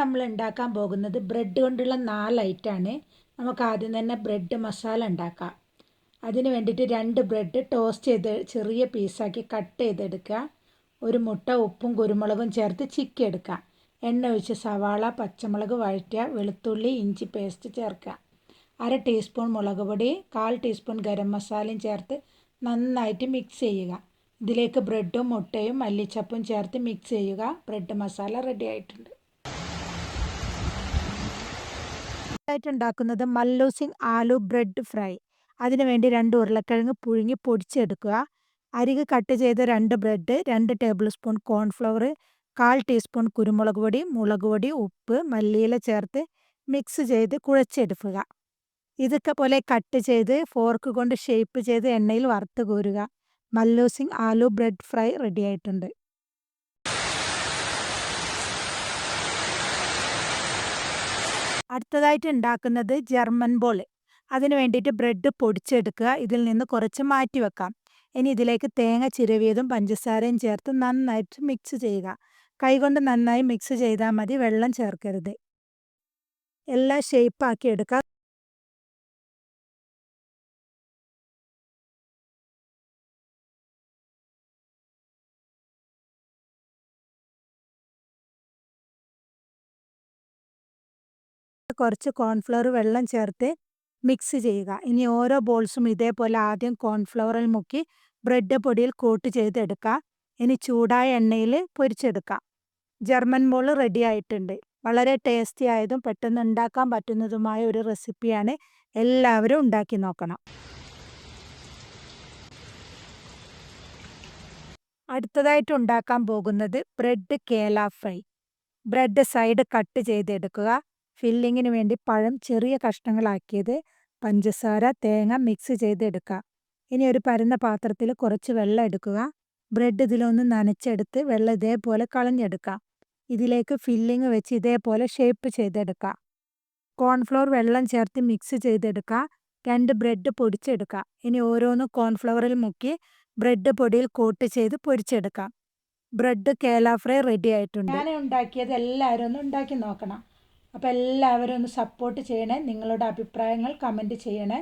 നമ്മൾ ഉണ്ടാക്കാൻ പോകുന്നത് ബ്രെഡ് കൊണ്ടുള്ള 4 ഐറ്റമാണ്. നമുക്ക് ആദ്യം തന്നെ ബ്രെഡ് മസാല ഉണ്ടാക്കാം. അതിന് വേണ്ടിയിട്ട് 2 ബ്രെഡ് ടോസ്റ്റ് ചെയ്ത് ചെറിയ പീസാക്കി കട്ട് ചെയ്തെടുക്കുക. ഒരു മുട്ട ഉപ്പും കുരുമുളകും ചേർത്ത് ചിക്കി എടുക്കുക. എണ്ണ ഒഴിച്ച് സവാള പച്ചമുളക് വഴറ്റുക. വെളുത്തുള്ളി ഇഞ്ചി പേസ്റ്റ് ചേർക്കുക. 1/2 ടീസ്പൂൺ മുളക് പൊടി 1/4 ടീസ്പൂൺ ഗരം മസാലയും ചേർത്ത് നന്നായിട്ട് മിക്സ് ചെയ്യുക. ഇതിലേക്ക് ബ്രെഡും മുട്ടയും മല്ലിച്ചപ്പും ചേർത്ത് മിക്സ് ചെയ്യുക. ബ്രെഡ് മസാല റെഡി ആയിട്ടുണ്ട്. ഉണ്ടാക്കുന്നത് മല്ലൂസിങ് ആലു ബ്രെഡ് ഫ്രൈ. അതിനുവേണ്ടി 2 ഉരുളക്കിഴങ്ങ് പുഴുങ്ങി പൊടിച്ചെടുക്കുക. അരികെ കട്ട് ചെയ്ത 2 bread, 2 table spoon cornflour, 1/4 teaspoon കുരുമുളക് പൊടി, മുളക് പൊടി, ഉപ്പ്, മല്ലിയില ചേർത്ത് മിക്സ് ചെയ്ത് കുഴച്ചെടുക്കുക. ഇതൊക്കെ പോലെ കട്ട് ചെയ്ത് ഫോർക്ക് കൊണ്ട് ഷേപ്പ് ചെയ്ത് എണ്ണയിൽ വറുത്ത് കോരുക. മല്ലൂസിങ് ആലു ബ്രെഡ് ഫ്രൈ റെഡി ആയിട്ടുണ്ട്. അടുത്തതായിട്ട് ഉണ്ടാക്കുന്നത് ജർമ്മൻ ബോൾ. അതിന് വേണ്ടിയിട്ട് ബ്രെഡ് പൊടിച്ചെടുക്കുക. ഇതിൽ നിന്ന് കുറച്ച് മാറ്റി വെക്കാം. ഇനി ഇതിലേക്ക് തേങ്ങ ചിരവിയതും പഞ്ചസാരയും ചേർത്ത് നന്നായിട്ട് മിക്സ് ചെയ്യുക. കൈകൊണ്ട് നന്നായി മിക്സ് ചെയ്താൽ മതി, വെള്ളം ചേർക്കരുത്. എല്ലാം ഷേപ്പാക്കി എടുക്കുക. കുറച്ച് കോൺഫ്ലവർ വെള്ളം ചേർത്ത് മിക്സ് ചെയ്യുക. ഇനി ഓരോ ബോൾസും ഇതേപോലെ ആദ്യം കോൺഫ്ലവറിൽ മുക്കി ബ്രെഡ് പൊടിയിൽ കോട്ട് ചെയ്തെടുക്കുക. ഇനി ചൂടായ എണ്ണയിൽ പൊരിച്ചെടുക്കാം. ജർമ്മൻ ബോൾ റെഡി ആയിട്ടുണ്ട്. വളരെ ടേസ്റ്റി ആയതും പെട്ടെന്ന് ഉണ്ടാക്കാൻ പറ്റുന്നതുമായ ഒരു റെസിപ്പിയാണ്. എല്ലാവരും ഉണ്ടാക്കി നോക്കണം. അടുത്തതായിട്ട് ഉണ്ടാക്കാൻ പോകുന്നത് ബ്രെഡ് കേല ഫ്രൈ. ബ്രെഡ് സൈഡ് കട്ട് ചെയ്തെടുക്കുക. ഫില്ലിങ്ങിന് വേണ്ടി പഴം ചെറിയ കഷ്ണങ്ങളാക്കിയത്, പഞ്ചസാര, തേങ്ങ മിക്സ് ചെയ്തെടുക്കുക. ഇനി ഒരു പരന്ന പാത്രത്തിൽ കുറച്ച് വെള്ളം എടുക്കുക. ബ്രെഡ് ഇതിലൊന്ന് നനച്ചെടുത്ത് വെള്ളം ഇതേപോലെ കളഞ്ഞെടുക്കുക. ഇതിലേക്ക് ഫില്ലിങ് വെച്ച് ഇതേപോലെ ഷേപ്പ് ചെയ്തെടുക്കുക. കോൺഫ്ലവർ വെള്ളം ചേർത്ത് മിക്സ് ചെയ്തെടുക്കുക. 2 ബ്രെഡ് പൊടിച്ചെടുക്കുക. ഇനി ഓരോന്ന് കോൺഫ്ലവറിൽ മുക്കി ബ്രെഡ് പൊടിയിൽ കോട്ട് ചെയ്ത് പൊരിച്ചെടുക്കാം. ബ്രെഡ് കേല ഫ്രൈ റെഡി ആയിട്ടുണ്ട്. ഞാൻ ഉണ്ടാക്കിയത് എല്ലാവരും ഒന്ന് ഉണ്ടാക്കി നോക്കണം. അപ്പോൾ എല്ലാവരും ഒന്ന് സപ്പോർട്ട് ചെയ്യണേ. നിങ്ങളുടെ അഭിപ്രായങ്ങൾ കമൻറ്റ് ചെയ്യണേ.